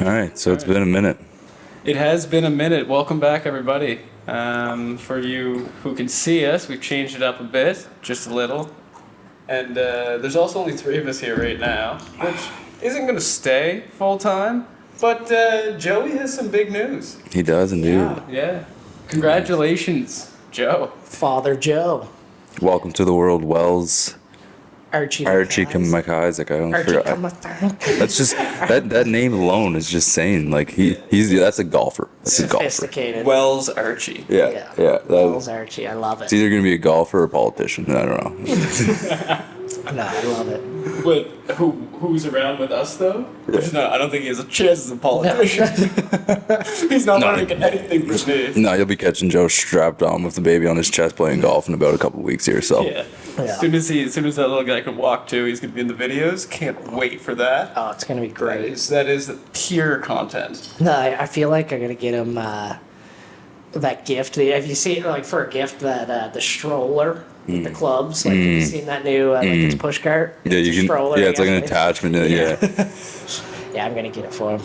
All right, so it's been a minute. It has been a minute. Welcome back, everybody. For you who can see us, we've changed it up a bit, just a little. And there's also only 3 of us here right now, which isn't going to stay full time. But Joey has some big news. He does indeed. Yeah. Congratulations, Joe. Father Joe. Welcome to the world, Wells. Archie Isaac. I don't forget. Kamakaisek. That's just that name alone is just saying like he's that's a golfer. That's a golfer. Sophisticated. Wells Archie. Yeah. Wells Archie. I love it. It's either gonna be a golfer or a politician. I don't know. No, I love it. With who's around with us though? Which no, I don't think he has a chance as a politician. He's not learning anything from me. No, you'll be catching Joe strapped on with the baby on his chest playing golf in about a couple weeks here. So Yeah. As soon as that little guy can walk too, he's gonna be in the videos. Can't wait for that. Oh, it's gonna be great. That is pure content. No, I feel like I gotta get him that gift. Have you seen like for a gift that the stroller, with the clubs? Like have you seen that new like it's push cart? yeah, you can. Stroller, Yeah, it's like an guess. attachment. Yeah. Yeah, I'm gonna get it for him.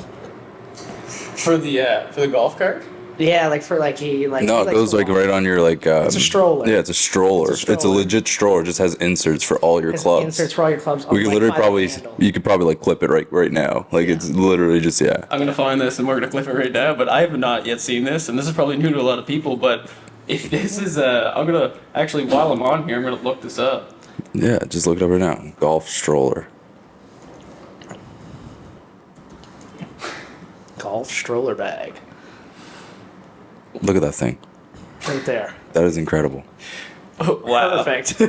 For the golf cart. Yeah, like for like he like. No, it goes like right on your like. It's a stroller. Yeah, it's a stroller. It's a stroller. legit stroller. It just has inserts for all your It's clubs. Inserts for all your clubs. We could literally you could probably like clip it right now. Like it's literally just I'm gonna find this and we're gonna clip it right now. But I have not yet seen this, and this is probably new to a lot of people. But if this is I'm gonna actually while I'm on here, I'm gonna look this up. Yeah, just look it up right now. Golf stroller. Golf stroller bag. Look at that thing. Right there. That is incredible. Wow, Perfect.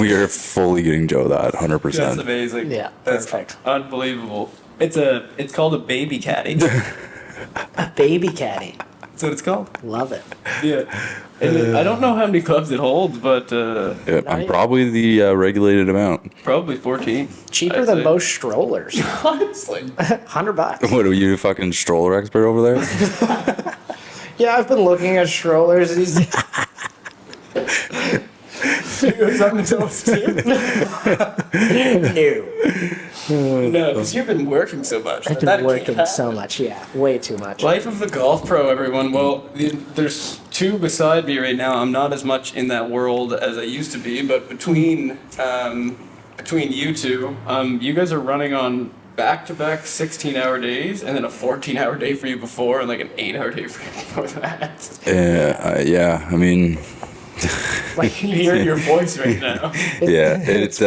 We are fully getting Joe that 100%. that's amazing. Yeah, that's perfect. unbelievable. It's called a baby caddy. A baby caddy. That's what it's called. Love it. Yeah. And I don't know how many clubs it holds, but Yeah, I'm probably the regulated amount. probably 14. Cheaper I'd than say. most strollers. Honestly. $100. What are you, a fucking stroller expert over there? Yeah, I've been looking at strollers these days. No. No, because you've been working so much. I've That been can't working happen. so much. Yeah, way too much. Life of the golf pro, everyone. Well, there's 2 beside me right now. I'm not as much in that world as I used to be, but between you two, you guys are running on back-to-back 16-hour days, and then a 14-hour day for you before, and like an 8-hour day for you before that. Yeah, I mean, Like you can hear your voice right now. yeah, it's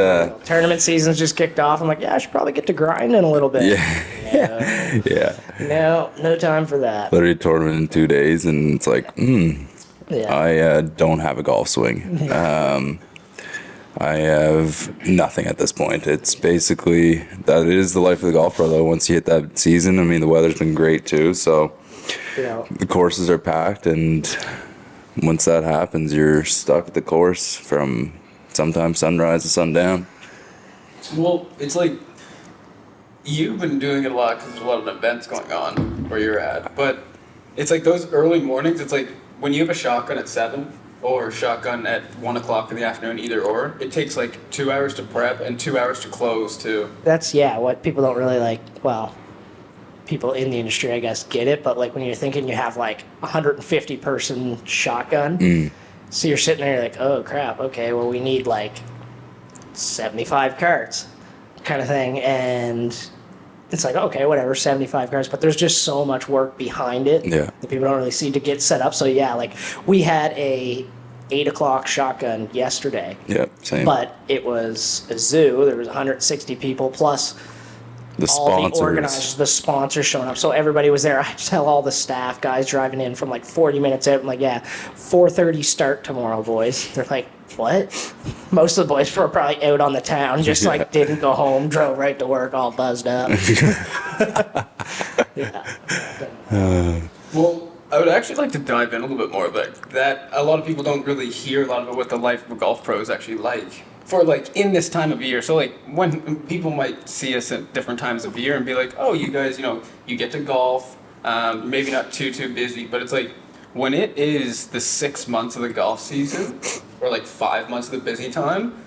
Tournament season's just kicked off. I'm like, yeah, I should probably get to grinding a little bit. yeah, yeah. No time for that. Literally tournament in 2 days, and it's like, Yeah. I don't have a golf swing. I have nothing at this point. It's basically that is the life of the golf pro. Though once you hit that season, I mean, the weather's been great too, so Yeah. the courses are packed, and once that happens, you're stuck at the course from sometimes sunrise to sundown. Well, it's like you've been doing it a lot because there's a lot of events going on where you're at. But it's like those early mornings. It's like when you have a shotgun at 7 or shotgun at 1 o'clock in the afternoon, either or. It takes like 2 hours to prep and 2 hours to close too. That's what people don't really like. Well, people in the industry, I guess, get it. But like when you're thinking you have like 150 person shotgun, so you're sitting there, you're like, oh crap, okay, well we need like 75 carts, kind of thing, and it's like okay, whatever, 75 carts. But there's just so much work behind it Yeah. that people don't really see to get set up. So yeah, like we had a 8 o'clock shotgun yesterday. Yep, same. But it was a zoo. There was 160 people plus the all the sponsors. organizers, the sponsors showing up. So everybody was there. I tell all the staff guys driving in from like 40 minutes out. I'm like, yeah, 4:30 start tomorrow, boys. They're like, what? Most of the boys were probably out on the town, just Yeah. like didn't go home, drove right to work, all buzzed up. Yeah. Well, I would actually like to dive in a little bit more. Like that, a lot of people don't really hear a lot of what the life of a golf pro is actually like. For like in this time of year, so like when people might see us at different times of year and be like, oh, you guys, you get to golf, maybe not too busy, but it's like when it is the 6 months of the golf season, or like 5 months of the busy time,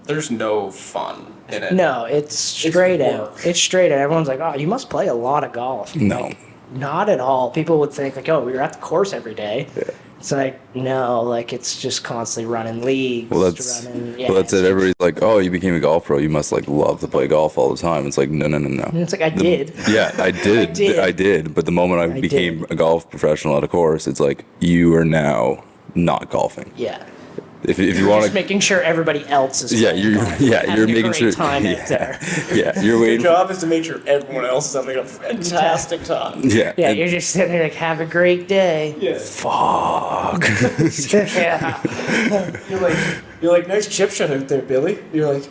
there's no fun in it. No, it's straight out. work. It's straight out. Everyone's like, oh, you must play a lot of golf. No. Like, not at all. People would think, like, oh, we were at the course every day. Yeah. It's like, no, like, it's just constantly running leagues. Well, that's it. Everybody's like, "Oh, you became a golf pro. You must like love to play golf all the time." It's like, no. And it's like, I did. Yeah, I did. I did. But the moment I became a golf professional at a course, it's like you are now not golfing. Yeah. If you want Just to, making sure everybody else is yeah, playing you're golf, you're having a making great sure. time yeah, out there. yeah, you're Your waiting. job is to make sure everyone else is having a fantastic time. Yeah, Yeah, and- you're just sitting there like, have a great day. Yeah. fuck. Yeah. You're like, nice chip shot out there, Billy. You're like,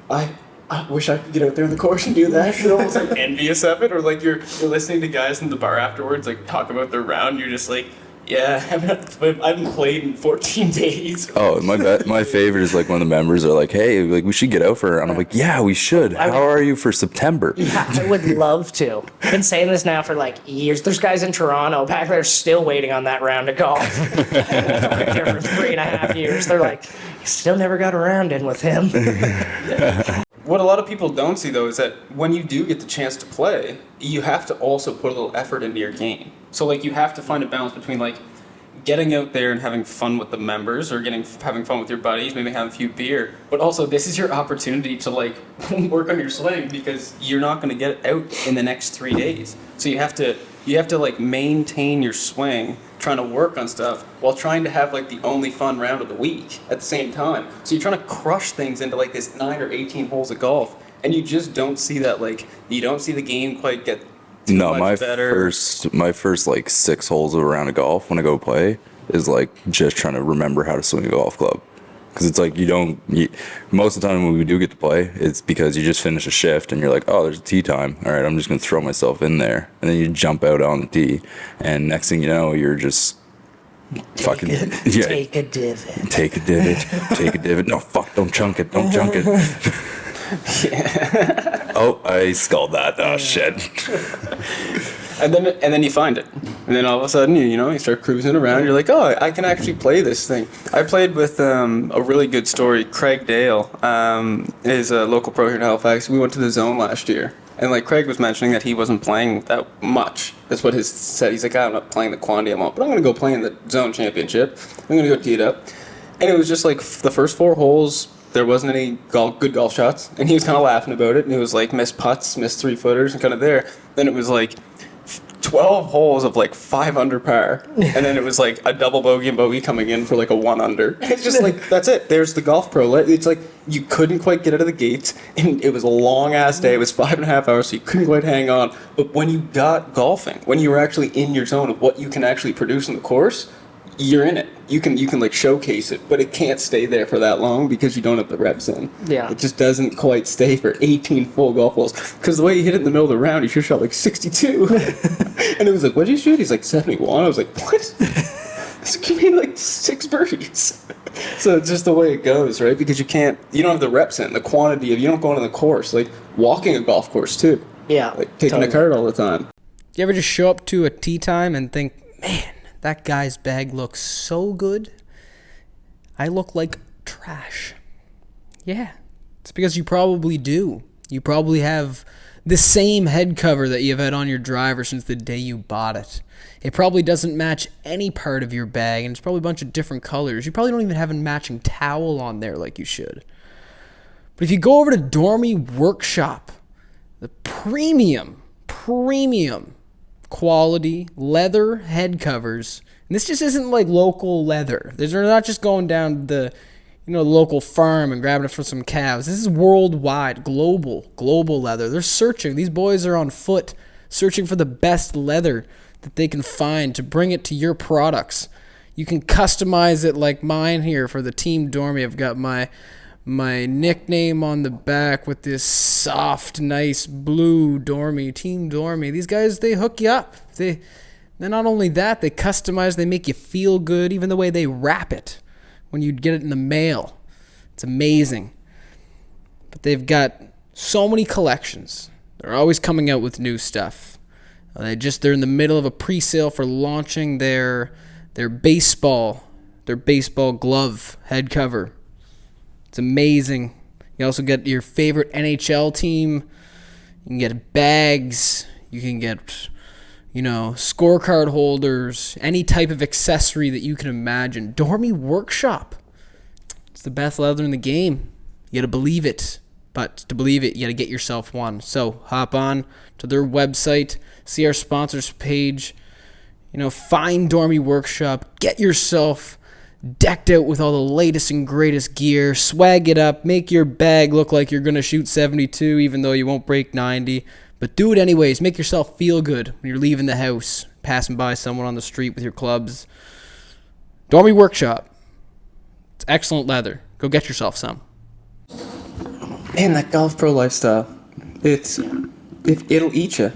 I wish I could get out there in the course and do that. You're almost like envious of it, or like you're listening to guys in the bar afterwards like talk about their round. You're just like, yeah, I haven't played in 14 days. Oh, my favorite is like when the members are like, "Hey, like we should get out for," and I'm like, "Yeah, we should. How are you for September?" Yeah, I would love to. I've been saying this now for like years. There's guys in Toronto back there still waiting on that round of golf. I've been there for 3.5 years. They're like, still never got a round in with him. What a lot of people don't see though is that when you do get the chance to play, you have to also put a little effort into your game. So like you have to find a balance between like getting out there and having fun with the members, or having fun with your buddies, maybe having a few beer. But also this is your opportunity to like work on your swing, because you're not going to get it out in the next 3 days. So you have to like maintain your swing, trying to work on stuff while trying to have like the only fun round of the week at the same time. So you're trying to crush things into like this 9 or 18 holes of golf, and you just don't see that, like you don't see the game quite get too No, much better. my first like 6 holes of a round of golf when I go play is like just trying to remember how to swing a golf club. Because it's like most of the time when we do get to play, it's because you just finish a shift and you're like, oh, there's a tee time. All right, I'm just going to throw myself in there. And then you jump out on the tee. And next thing you know, you're just fucking, yeah. Take a divot. Take a divot. Take a divot. No, fuck, don't chunk it. Don't chunk it. Oh, I sculled that. Oh, shit. And then you find it, and then all of a sudden you start cruising around. You're like, oh, I can actually play this thing. I played with a really good story. Craig Dale is a local pro here in Halifax. We went to the Zone last year, and like Craig was mentioning that he wasn't playing that much. That's what his said. He's like, I'm not playing the quantity I want, but I'm gonna go play in the Zone Championship. I'm gonna go tee it up, and it was just like the first 4 holes. There wasn't any good golf shots, and he was kind of laughing about it. And it was like missed putts, missed 3-footers, and kind of there. Then it was like 12 holes of like 5 under par, and then it was like a double bogey and bogey coming in for like a 1 under. It's just like, that's it. There's the golf pro. It's like you couldn't quite get out of the gates, and it was a long ass day. It was 5.5 hours, so you couldn't quite hang on. But when you got golfing, when you were actually in your zone of what you can actually produce in the course, you're in it. You can like showcase it, but it can't stay there for that long because you don't have the reps in. Yeah. It just doesn't quite stay for 18 full golf holes. Because the way he hit it in the middle of the round, he should have shot like 62. And it was like, what'd you shoot? He's like 71. I was like, what? So give me like 6 birdies. So it's just the way it goes, right? Because you don't have the reps in, the quantity of, you don't go into the course. Like walking a golf course too. Yeah. Like taking a cart all the time. You ever just show up to a tee time and think, man, that guy's bag looks so good. I look like trash. Yeah, it's because you probably do. You probably have the same head cover that you've had on your driver since the day you bought it. It probably doesn't match any part of your bag, and it's probably a bunch of different colors. You probably don't even have a matching towel on there like you should. But if you go over to Dormie Workshop, the premium quality leather head covers, and this just isn't like local leather. They're not just going down the local farm and grabbing it from some calves. This is worldwide, global leather. They're searching. These boys are on foot searching for the best leather that they can find to bring it to your products. You can customize it like mine here for the Team Dormie. I've got my nickname on the back with this soft, nice blue Dormie, Team Dormie. These guys, they hook you up. They're not only that, they customize, they make you feel good, even the way they wrap it when you get it in the mail. It's amazing. But they've got so many collections. They're always coming out with new stuff. They're in the middle of a pre-sale for launching their baseball glove head cover. It's amazing. You also get your favorite NHL team. You can get bags. You can get, scorecard holders, any type of accessory that you can imagine. Dormie Workshop. It's the best leather in the game. You got to believe it. But to believe it, you got to get yourself one. So hop on to their website, see our sponsors page, find Dormie Workshop, get yourself decked out with all the latest and greatest gear, swag it up, make your bag look like you're going to shoot 72 even though you won't break 90. But do it anyways. Make yourself feel good when you're leaving the house, passing by someone on the street with your clubs. Dormie Workshop. It's excellent leather. Go get yourself some. Man, that golf pro lifestyle, it'll eat you.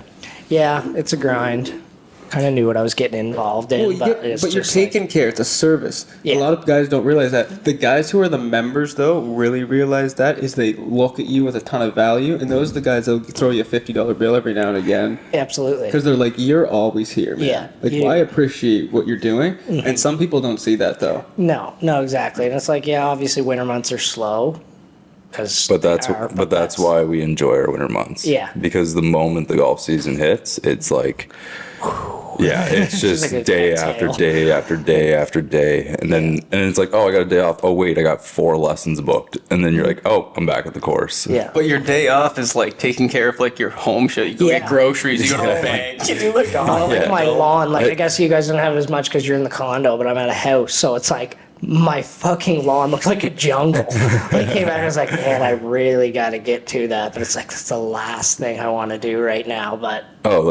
Yeah, it's a grind. Kind of knew what I was getting involved in, but you're taking care. It's a service. Yeah. A lot of guys don't realize that. The guys who are the members, though, really realize that is they look at you with a ton of value, and those are the guys that'll throw you a $50 bill every now and again. Absolutely. Because they're like, you're always here, man. Yeah. I appreciate what you're doing, and some people don't see that, though. No, exactly. And it's like, yeah, obviously winter months are slow. But that's why we enjoy our winter months. Yeah. Because the moment the golf season hits, it's like, yeah, it's just like a day exhale. after day after day after day, and it's like, oh, I got a day off. Oh wait, I got 4 lessons booked, and then you're like, oh, I'm back at the course. Yeah. But your day off is like taking care of like your home shit. You go get groceries, you go to the bank. You do look on like my lawn. Like I guess you guys don't have as much because you're in the condo, but I'm at a house, so it's like my fucking lawn looks like a jungle. I came out and I was like, man, I really got to get to that. But it's like, that's the last thing I want to do right now. But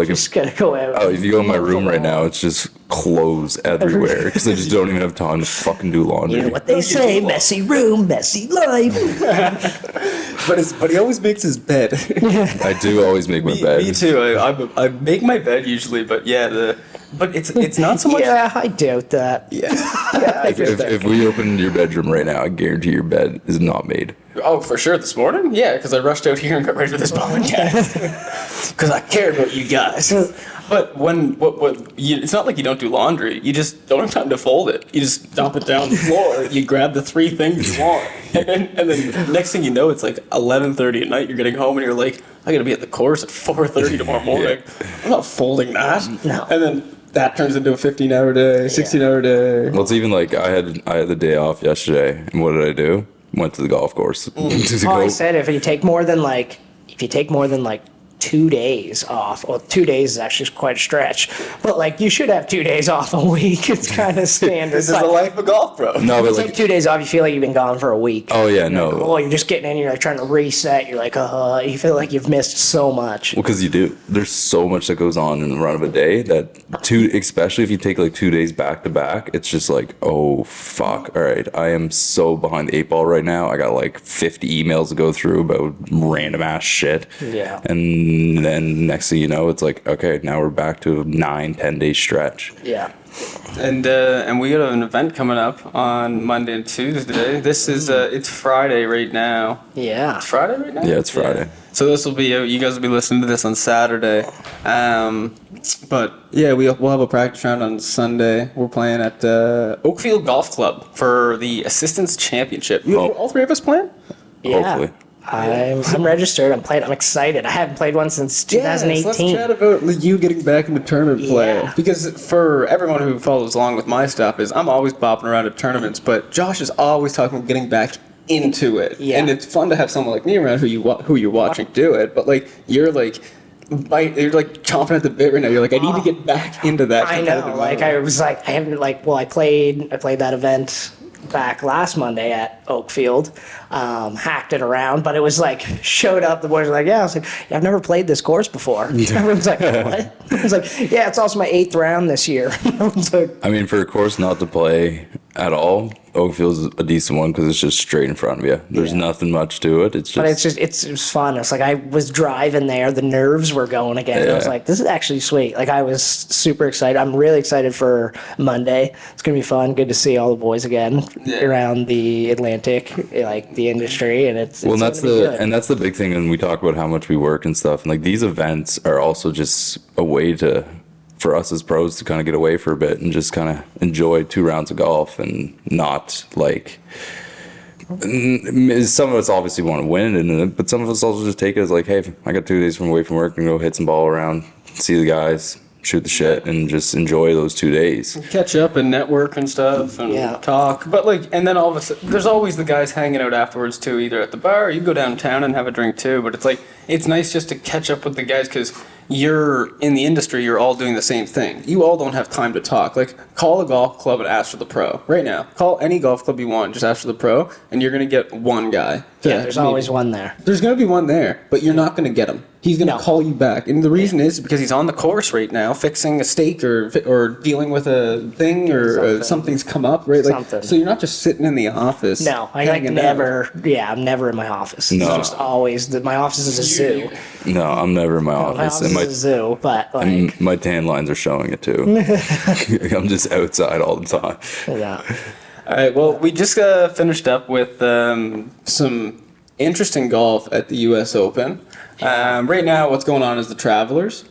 just got to go out. Oh, if you go in my room right now, it's just clothes everywhere because I just don't even have time to fucking do laundry. You know what they say, messy room, messy life. But he always makes his bed. I do always make my bed. Me too. I make my bed usually, but but it's not so much. Yeah, I doubt that. Yeah. If we open your bedroom right now, I guarantee your bed is not made. Oh, for sure. This morning? Yeah, because I rushed out here and got ready for this podcast. Because I care about you guys. But it's not like you don't do laundry. You just don't have time to fold it. You just dump it down the floor. You grab the 3 things you want. And then next thing you know, it's like 11:30 at night. You're getting home and you're like, I got to be at the course at 4:30 tomorrow morning. I'm not folding that. No. And then that turns into a 15-hour day, 16-hour day. Well, it's even like I had the day off yesterday, and what did I do? Went to the golf course. I said if you take more than like 2 days off, well, 2 days is actually quite a stretch, but like you should have 2 days off a week. It's kind of standard. This is the life of golf, bro. No, but It's like 2 days off, you feel like you've been gone for a week. Oh yeah, You're no. like, oh, you're just getting in, you're like trying to reset. You're like, you feel like you've missed so much. Well, because you do. There's so much that goes on in the run of a day that especially if you take like 2 days back to back, it's just like, oh fuck. All right, I am so behind the 8 ball right now. I got like 50 emails to go through about random ass shit. Yeah. And then next thing you know, it's like, okay, now we're back to a 9-10 day stretch. Yeah. And we got an event coming up on Monday and Tuesday. This is it's Friday right now. Yeah. It's Friday right now? Yeah, it's Friday. So this will be you guys will be listening to this on Saturday. But Yeah, we'll have a practice round on Sunday. We're playing at Oakfield Golf Club for the Assistants Championship. All 3 of us playing? Yeah. Hopefully. I'm registered. I'm playing. I'm excited. I haven't played one since 2018. Let's chat about you getting back into tournament play. Yeah. Because for everyone who follows along with my stuff, I'm always bopping around at tournaments, but Josh is always talking about getting back into it. Yeah. And it's fun to have someone like me around who you're watching do it, but like you're like chomping at the bit right now. You're like, I need to get back into that. I know. Like I was like, I haven't like. Well, I played that event back last Monday at Oakfield. Hacked it around, but it was like showed up. The boys were like, yeah. I was like, yeah, I've never played this course before. Everyone's like, what? I was like, yeah, it's also my 8th round this year. Like, I mean, for a course not to play at all, Oakfield's a decent one because it's just straight in front of you. There's nothing much to it. It's just. but it was fun. It's like I was driving there, the nerves were going again. I was like, this is actually sweet. Like I was super excited. I'm really excited for Monday. It's gonna be fun. Good to see all the boys again around the Atlantic, like the industry, and it's Well, it's that's the big thing when we talk about how much we work and stuff. And like these events are also just a way for us as pros to kind of get away for a bit and just kind of enjoy 2 rounds of golf and not like Some of us obviously want to win, but some of us also just take it as like, hey, I got 2 days away from work and go hit some ball around, see the guys, shoot the shit, and just enjoy those 2 days. Catch up and network and stuff and talk. But like, and then all of a sudden, there's always the guys hanging out afterwards too, either at the bar or you go downtown and have a drink too. But it's like, it's nice just to catch up with the guys because you're in the industry, you're all doing the same thing. You all don't have time to talk. Like, call a golf club and ask for the pro right now. Call any golf club you want, just ask for the pro, and you're gonna get one guy. Yeah, there's always one there. There's gonna be one there, but you're not gonna get him. He's gonna call you back, and the reason is Because he's on the course right now, fixing a stake or dealing with a thing or something's come up, right? Like, Something. so you're not just sitting in the office. No, I like hanging out. never. Yeah, I'm never in my office. It's No. just always my office is a zoo. No, I'm never in my My office. office And is a zoo, but like, my tan lines are showing it too. I'm just outside all the time. yeah. All right. Well, we just finished up with some interesting golf at the U.S. Open. Right now, what's going on is the Travelers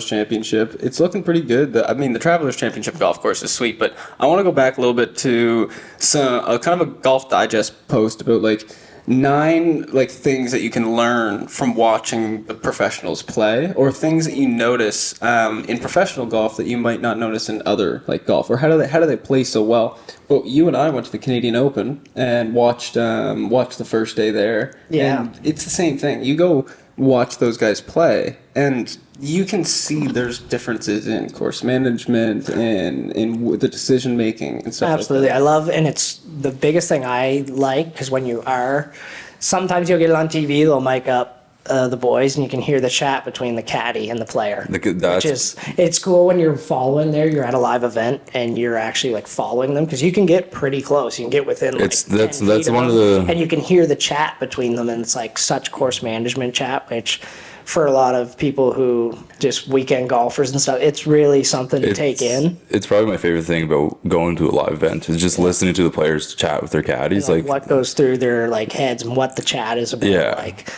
Championship. It's looking pretty good. The Travelers Championship golf course is sweet, but I want to go back a little bit to some kind of a Golf Digest post about like 9 like things that you can learn from watching the professionals play, or things that you notice in professional golf that you might not notice in other like golf, or how do they play so well. Well, you and I went to the Canadian Open and watched the first day there. Yeah. And it's the same thing. You go watch those guys play, and you can see there's differences in course management and in the decision making and stuff. Absolutely. Like I love, and it's the biggest thing I like, because when you are, sometimes you'll get it on TV, they'll mic up the boys, and you can hear the chat between the caddy and the player. It's cool when you're following there, you're at a live event, and you're actually like following them, because you can get pretty close. You can get within like 10 feet one of of them, the, and you can hear the chat between them, and it's like such course management chat, which for a lot of people who just weekend golfers and stuff, it's really something to take in. It's probably my favorite thing about going to a live event is just listening to the players chat with their caddies, Like what goes through their like heads and what the chat is about. Yeah. Like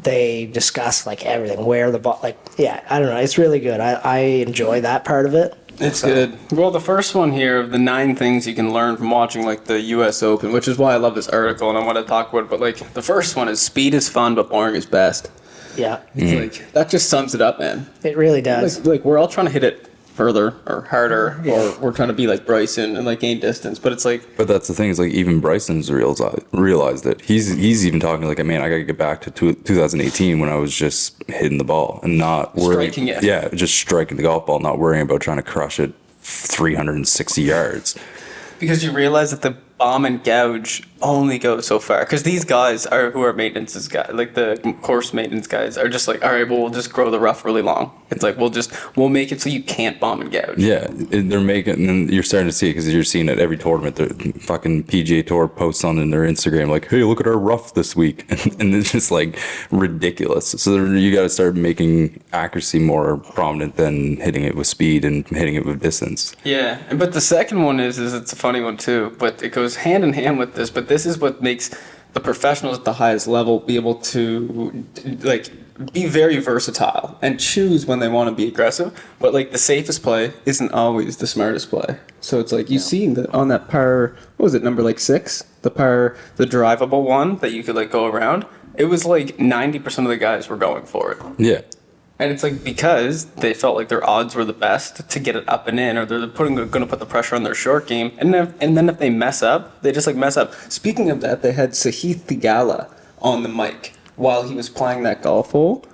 they discuss like everything, where the ball, like, yeah, I don't know. It's really good. I enjoy that part of it. It's good. Well, the first one here of the 9 things you can learn from watching like the U.S. Open, which is why I love this article and I want to talk about it. But like the first one is speed is fun, but boring is best. Yeah, It's like that just sums it up, man. it really does. Like we're all trying to hit it further or harder, or we're trying to be like Bryson and like gain distance. But it's like, but that's the thing, is like even Bryson's realized it. He's even talking like, man, I gotta get back to 2018 when I was just hitting the ball and not worrying. Striking it. Yeah, just striking the golf ball, not worrying about trying to crush it 360 yards. because you realize that the bomb and gouge only go so far. Because these guys who are maintenance guys, like the course maintenance guys, are just like, all right, well, we'll just grow the rough really long. It's like we'll make it so you can't bomb and gouge. Yeah, they're making, and you're starting to see it because you're seeing it every tournament. The fucking PGA Tour posts on their Instagram like, "Hey, look at our rough this week," and it's just like ridiculous. So you got to start making accuracy more prominent than hitting it with speed and hitting it with distance. Yeah, but the second one is it's a funny one too, but it goes hand in hand with this. But this is what makes the professionals at the highest level be able to like be very versatile and choose when they want to be aggressive. But like the safest play isn't always the smartest play. So it's like you see that on that par, what was it, number like 6, the drivable one that you could like go around. It was like 90% of the guys were going for it. Yeah. And it's like because they felt like their odds were the best to get it up and in, or they're going to put the pressure on their short game. And then if they mess up, they just like mess up. Speaking of that, they had Sahith Theegala on the mic while he was playing that golf hole.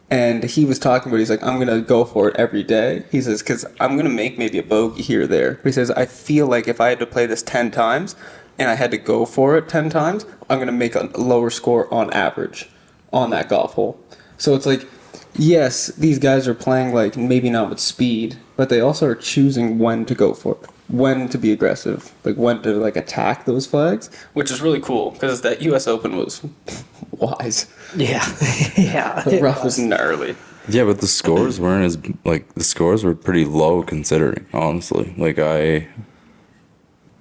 And he was talking about, he's like, I'm going to go for it every day. He says, because I'm going to make maybe a bogey here or there. But he says, I feel like if I had to play this 10 times and I had to go for it 10 times, I'm going to make a lower score on average on that golf hole. So it's like, yes, these guys are playing like maybe not with speed, but they also are choosing when to go for it, when to be aggressive, like when to like attack those flags, which is really cool because that U.S. Open was wise. Yeah, yeah. The rough was gnarly. Yeah, but the scores weren't as the scores were pretty low considering, honestly. Like I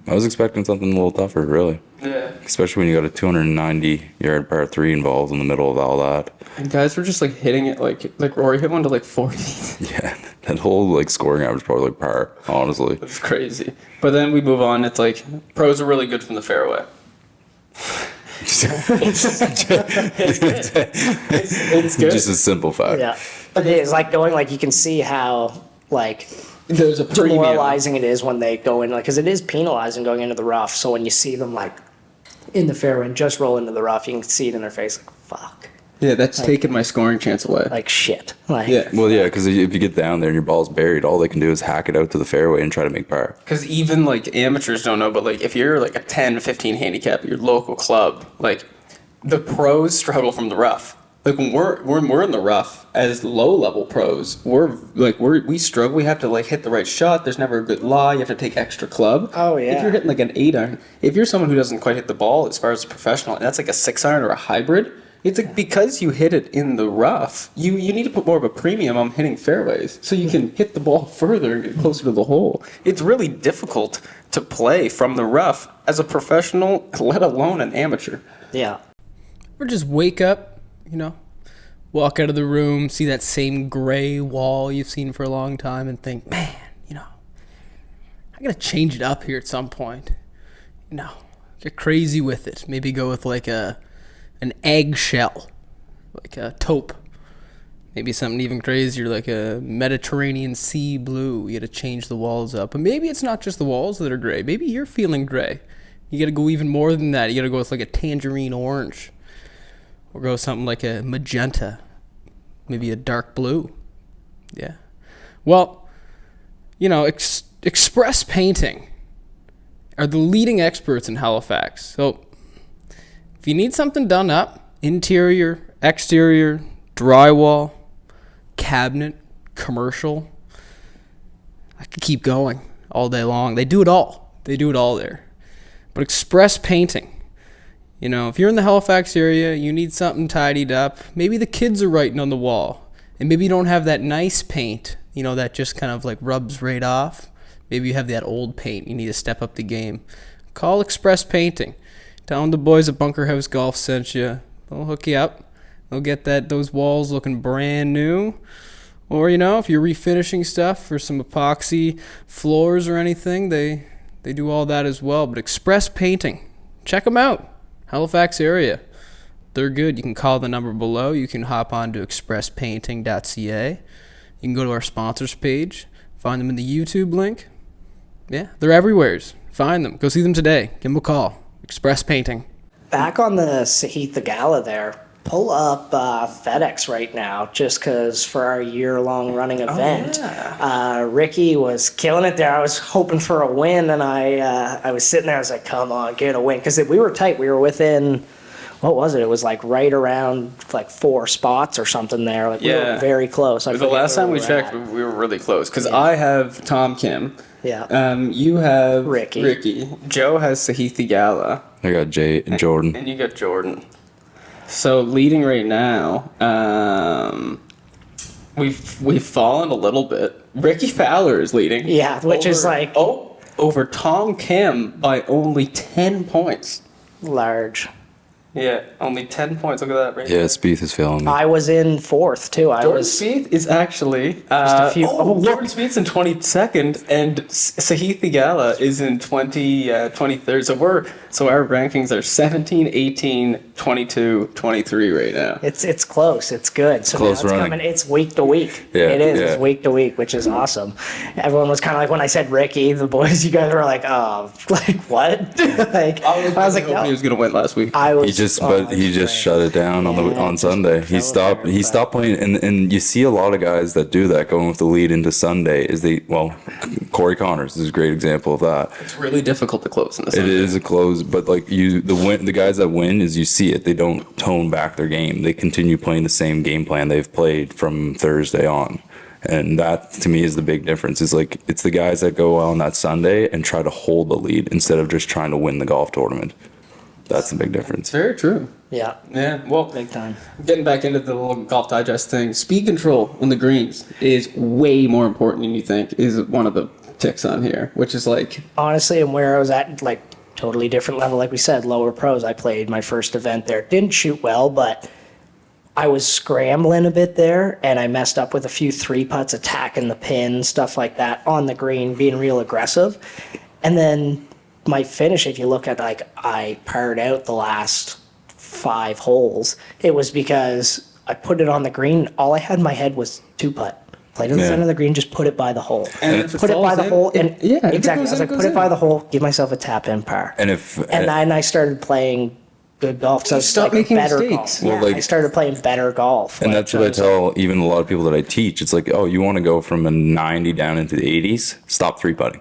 was expecting something a little tougher, really. Yeah. Especially when you got a 290-yard par 3 involved in the middle of all that. And guys were just like hitting it like Rory hit one to like 40. Yeah, that whole like scoring average probably like par, honestly. It's crazy. But then we move on. It's like pros are really good from the fairway. It's good. Just a simple fact. Yeah. But it's like going, like, you can see how, like, There's a premium. demoralizing it is when they go in, like, because it is penalizing going into the rough. So when you see them, like, in the fairway and just roll into the rough, you can see it in their face, like, fuck. Yeah, that's taking my scoring chance away. Like, shit. Like, Yeah. Well, yeah, because if you get down there and your ball's buried, all they can do is hack it out to the fairway and try to make par. Because even like amateurs don't know, but like if you're like a 10, 15 handicap at your local club, like the pros struggle from the rough. Like when we're in the rough as low level pros, we struggle. We have to like hit the right shot. There's never a good lie. You have to take extra club. Oh, yeah. If you're hitting like an 8-iron, if you're someone who doesn't quite hit the ball as far as a professional, and that's like a 6-iron or a hybrid. It's like because you hit it in the rough, you need to put more of a premium on hitting fairways so you can hit the ball further and get closer to the hole. It's really difficult to play from the rough as a professional, let alone an amateur. yeah. Or just wake up, walk out of the room, see that same gray wall you've seen for a long time and think, man, I gotta change it up here at some point. Get crazy with it. Maybe go with like an eggshell, like a taupe. Maybe something even crazier, like a Mediterranean sea blue. You gotta change the walls up. But maybe it's not just the walls that are gray. Maybe you're feeling gray. You gotta go even more than that. You gotta go with like a tangerine orange. Or go something like a magenta. Maybe a dark blue. Yeah. Well, Xpress Painting are the leading experts in Halifax. So if you need something done up, interior, exterior, drywall, cabinet, commercial, I could keep going all day long. They do it all. They do it all there. But Xpress Painting, if you're in the Halifax area, you need something tidied up. Maybe the kids are writing on the wall. And maybe you don't have that nice paint, that just kind of like rubs right off. Maybe you have that old paint. You need to step up the game. Call Xpress Painting. Tell them the boys at Bunker House Golf sent you. They'll hook you up. They'll get those walls looking brand new. Or, if you're refinishing stuff for some epoxy floors or anything, they do all that as well. But Xpress Painting, check them out. Halifax area. They're good. You can call the number below. You can hop on to expresspainting.ca. You can go to our sponsors page. Find them in the YouTube link. Yeah, they're everywhere. Find them. Go see them today. Give them a call. Xpress Painting. Back on the Sahith the Gala there, pull up FedEx right now just because for our year-long running event, Ricky was killing it there. I was hoping for a win, and I was sitting there. I was like, come on, get a win. Because we were tight. We were within, what was it? It was like right around like 4 spots or something there. Like we were very close. The last time we checked, we were really close. Because I have Tom Kim. Yeah. You have Ricky. Joe has Sahith the Gala. I got Jay and Jordan. And you got Jordan. So leading right now, we've fallen a little bit. Ricky Fowler is leading. Yeah, which is like over Tom Kim by only 10 points. large. Yeah, only 10 points. Look at that right Yeah, there. Spieth is failing me. I was in 4th too. Jordan Spieth is actually a few- Jordan Spieth's in 22nd, and Sahith the Gala is in 23rd. So our rankings are 17, 18, 22, 23 right now. It's close. It's good. So Close now it's running. coming. It's week to week. Yeah, it is. yeah. It's week to week, which is awesome. Everyone was kind of like when I said Ricky, the boys, you guys were like, oh, like what? Like I was like, hoping he was gonna win last week. I was. He just shut it down on Sunday. He stopped playing, and you see a lot of guys that do that going with the lead into Sunday. Corey Connors is a great example of that. It's really difficult to close in this. It is a close, but like the guys that win is you see it. They don't tone back their game. They continue playing the same game plan they've played from Thursday on. And that to me is the big difference. It's the guys that go on that Sunday and try to hold the lead instead of just trying to win the golf tournament. That's the big difference. It's very true. Yeah. Yeah, well, Big time. getting back into the little Golf Digest thing, speed control on the greens is way more important than you think, is one of the ticks on here, which is like... Honestly, and where I was at, like, totally different level. Like we said, lower pros. I played my first event there. Didn't shoot well, but I was scrambling a bit there, and I messed up with a few 3-putts, attacking the pin, stuff like that, on the green, being real aggressive. And then my finish, if you look at, like, I parred out the last 5 holes, it was because I put it on the green. All I had in my head was 2-putt. Played in the center of the green, just put it by the hole. And if it put it by falls the in, hole, and goes exactly. I was in, like, it goes put it by in. the hole, give myself a tap in par. And if And then I started playing good golf. So Stop like making better mistakes. golf. Well, Yeah, like- I started playing better golf. and Like, that's what I was like, tell even a lot of people that I teach. It's like, oh, you want to go from a 90 down into the 80s? Stop 3-putting.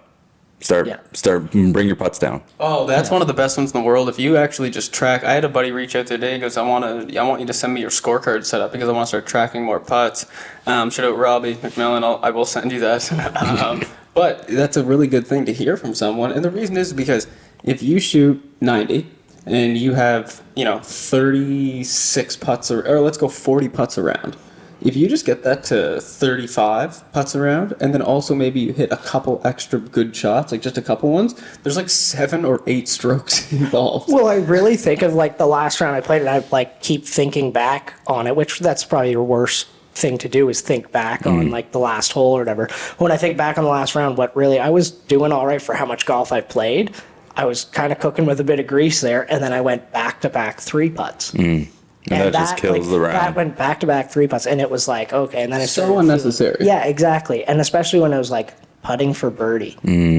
Bring your putts down. Oh, that's one of the best ones in the world. If you actually just track, I had a buddy reach out today. He goes, I want you to send me your scorecard set up because I want to start tracking more putts. Shout out Robbie McMillan. I will send you that. But that's a really good thing to hear from someone. And the reason is because if you shoot 90 and you have, 36 putts, or let's go 40 putts around. If you just get that to 35 putts around, and then also maybe you hit a couple extra good shots, like just a couple ones, there's like 7 or 8 strokes involved. well, I really think of like the last round I played, and I like keep thinking back on it, which that's probably your worst thing to do is think back on like the last hole or whatever. When I think back on the last round, I was doing all right for how much golf I played. I was kind of cooking with a bit of grease there, and then I went back-to-back 3-putts. And that just kills the round. That went back-to-back 3-putts, and it was like, okay. And then it So started unnecessary. Yeah, exactly. And especially when it was like putting for birdie,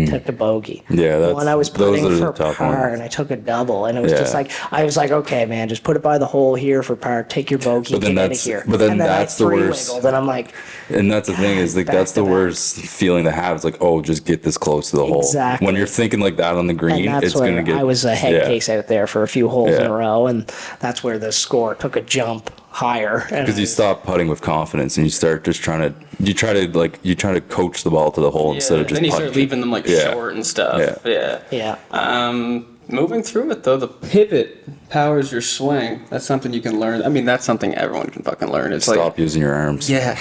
took a bogey. Yeah, that's- when I was those putting are for the tough par, ones. and I took a double, and it was just Yeah. like, I was like, okay, man, just put it by the hole here for par, take your bogey, But then get out of that's- here. but then and that's I the worst. three-wiggled, and I'm like, And that's the thing is like back that's to the back. worst feeling to have. It's like, oh, just get this close to the hole. Exactly. When you're thinking like that on the green, and that's it's gonna where get. I was a head yeah. case out there for a few holes in Yeah. a row, and that's where the score took a jump higher. Because you stop putting with confidence and you start just trying to coach the ball to the hole instead of just then you putting. start leaving them like Yeah. short and stuff. Yeah. Yeah. Moving through it though, the pivot powers your swing. That's something you can learn. I mean, that's something everyone can fucking learn. It's Stop like, using your arms. yeah,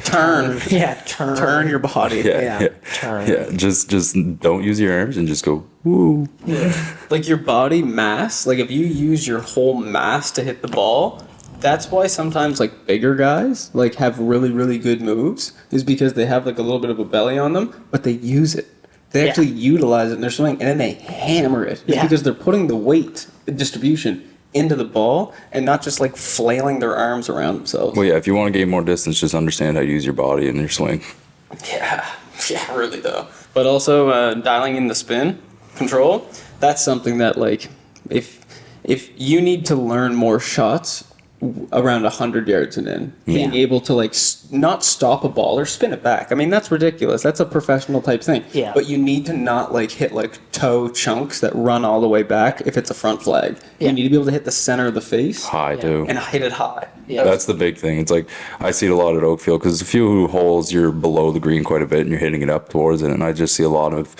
turn, Yeah, turn your body. Yeah, Yeah. turn. Yeah. Just don't use your arms and just go woo. Like your body mass. Like if you use your whole mass to hit the ball, that's why sometimes like bigger guys like have really really good moves is because they have like a little bit of a belly on them, but they use it. They Yeah. actually utilize it in their swing, and then they hammer it. It's Yeah. because they're putting the weight distribution into the ball and not just like flailing their arms around themselves. Well, yeah. If you want to gain more distance, just understand how to use your body in your swing. Yeah, really though. But also dialing in the spin control. That's something that like if you need to learn more shots around 100 yards and in, being Yeah. able to like not stop a ball or spin it back. I mean, that's ridiculous. That's a professional type thing. Yeah. But you need to not like hit like toe chunks that run all the way back if it's a front flag. Yeah. You need to be able to hit the center of the face High too. and hit it high. Yeah. That's the big thing. It's like I see it a lot at Oakfield because a few holes you're below the green quite a bit and you're hitting it up towards it, and I just see a lot of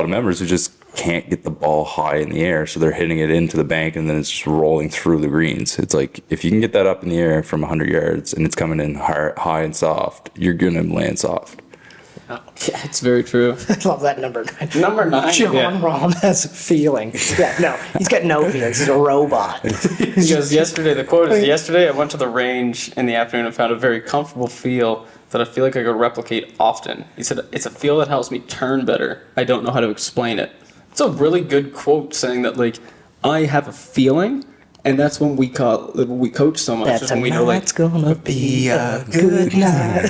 members who just can't get the ball high in the air, so they're hitting it into the bank and then it's just rolling through the greens. It's like if you can get that up in the air from 100 yards and it's coming in high and soft, you're gonna land soft. Yeah, it's very true. I love that number 9. Number 9. John yeah. Rahm has feelings. Yeah, no, he's got no feelings. He's a robot. Because yesterday, the quote is, yesterday I went to the range in the afternoon and found a very comfortable feel that I feel like I could replicate often. He said, it's a feel that helps me turn better. I don't know how to explain it. It's a really good quote saying that, like, I have a feeling, and that's when we coach so much. That Is when we know, like, tonight's gonna be a good night.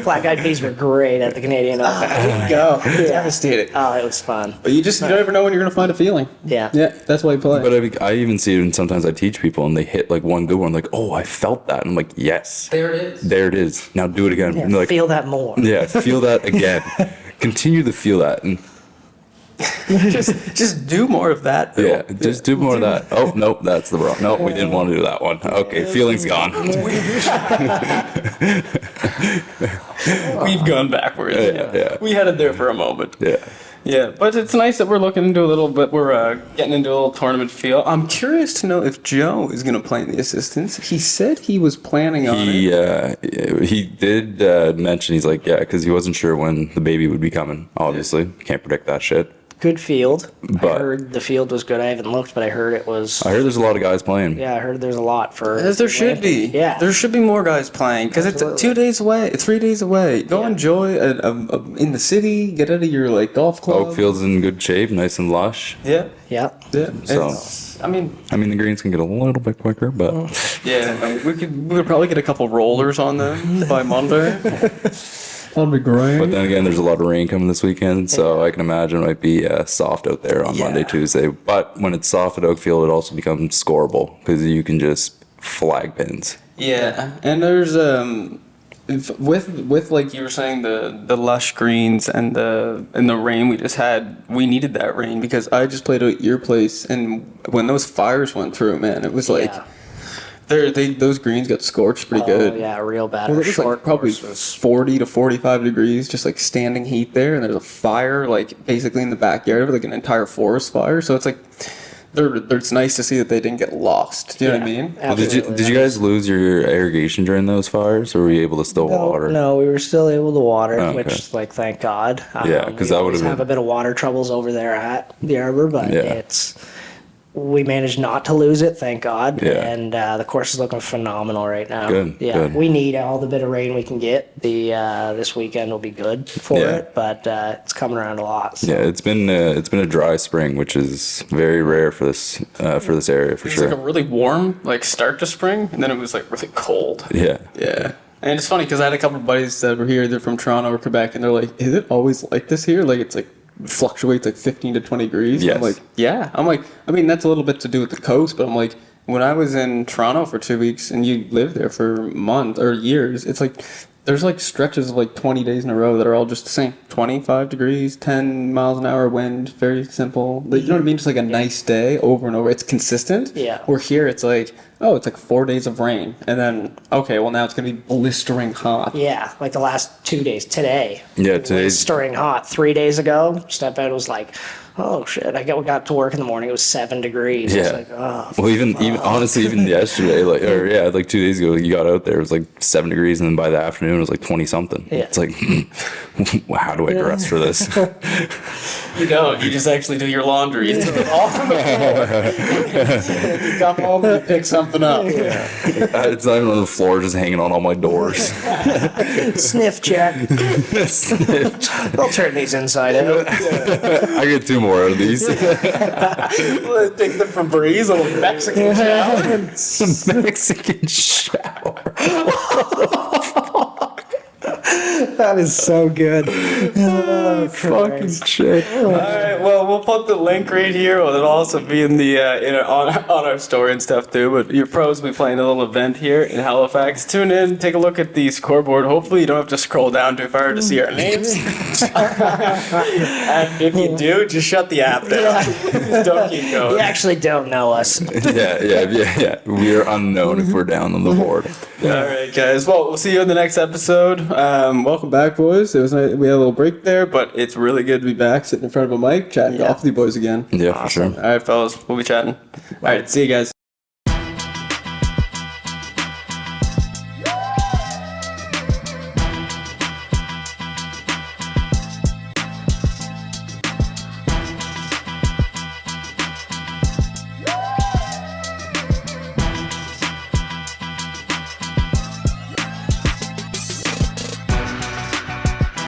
Black Eyed Peas were great at the Canadian Open. there you go. Devastating. Oh, it was fun. But you never know when you're going to find a feeling. Yeah. Yeah, that's why you play. But I even see it, and sometimes I teach people and they hit like one good one, like, oh, I felt that. And I'm like, yes, there it is. there it is. Now do it again. Yeah, And they're like, feel that more. yeah, feel that again. Continue to feel that. And just do more of that, Bill. yeah, just do more of that. Oh, nope, that's the wrong. Nope, we didn't want to do that one. Okay, feeling's gone. We've gone backwards. Yeah. We had it there for a moment. Yeah. Yeah, but it's nice that we're looking into a little bit. We're getting into a little tournament feel. I'm curious to know if Joe is going to play in the assistants. He said he was planning on it. He did mention, he's like, yeah, because he wasn't sure when the baby would be coming. Obviously, can't predict that shit. Good field. I But- heard the field was good. I haven't looked, but I heard it was. I heard there's a lot of guys playing. Yeah, I heard there's a lot for. As there should be. Yeah. There should be more guys playing because it's Absolutely. 2 days away, 3 days away. Go Yeah. enjoy in the city. Get out of your like golf club. Oakfield's in good shape, nice and lush. Yeah. Yeah. Yeah. So- It's- I mean, The greens can get a little bit quicker, but yeah. We could probably get a couple rollers on them by Monday. That'd be great. but then again, there's a lot of rain coming this weekend, so I can imagine it might be soft out there on Monday, Tuesday. But when it's soft at Oakfield, it also becomes scoreable because you can just flag pins. Yeah, and there's with like you were saying the lush greens and the rain we just had, we needed that rain because I just played at your place, and when those fires went through, man, it was like Yeah. those greens got scorched pretty good. Oh, yeah, real bad. Well, Our it was short like probably course was 40 to 45 degrees, just like standing heat there, and there's a fire like basically in the backyard of like an entire forest fire. So it's like, it's nice to see that they didn't get lost. Do you know what I mean? Well, did you absolutely. guys lose your irrigation during those fires, or were you able to still water? No, we were still able to water, Oh, okay. which, like, thank God. Yeah, 'cause we that always would've have been- a bit of water troubles over there at the Arbor, but Yeah. we managed not to lose it, thank God. Yeah. And the course is looking phenomenal right now. Good, Yeah, good. we need all the bit of rain we can get. This weekend will be good for Yeah. it, but it's coming around a lot. So. Yeah, it's been a dry spring, which is very rare for this area for It was sure. like a really warm like start to spring, and then it was like really cold. Yeah. Yeah. And it's funny because I had a couple of buddies that were here, they're from Toronto or Quebec, and they're like, is it always like this here? Like, it's like fluctuates like 15 to 20 degrees? Yes. I'm like, yeah. I'm like, that's a little bit to do with the coast, but I'm like, when I was in Toronto for 2 weeks and you lived there for months or years, it's like, there's like stretches of like 20 days in a row that are all just the same. 25 degrees, 10 miles an hour wind, very simple. Like, you know what I mean? Just like a nice day over and over. It's consistent. Yeah. Where here it's like, oh, it's like 4 days of rain. And then, okay, well now it's going to be blistering hot. Yeah, like the last 2 days. Today. Yeah, today's- blistering hot. 3 days ago, step out was like, oh shit! We got to work in the morning. It was 7 degrees. Yeah. It's like, oh. Well, even honestly, even yesterday, like 2 days ago, you got out there, it was like 7 degrees, and then by the afternoon, it was like 20 something. Yeah. It's like, how do I dress for this? You don't. You just actually do your laundry. You throw it all on the floor. You come home and you pick something up. It's not even on the floor, just hanging on all my doors. Sniff check. They'll turn these inside out. I get 2 more out of these. Take the Febreze, a little Mexican shower. Some Mexican shower. That is so good. Fucking shit. All right. Well, we'll put the link right here. It'll also be in the on our story and stuff too. But your pros will be playing a little event here in Halifax. Tune in, take a look at the scoreboard. Hopefully, you don't have to scroll down too far to see our names. And if you do, just shut the app down. Don't keep going. You actually don't know us. Yeah. We are unknown if we're down on the board. All right, guys. Well, we'll see you in the next episode. Welcome back, boys. It was nice. We had a little break there, but it's really good to be back, sitting in front of a mic, chatting golf with you boys again. Yeah, for sure. All right, fellas. We'll be chatting. All right. See you guys.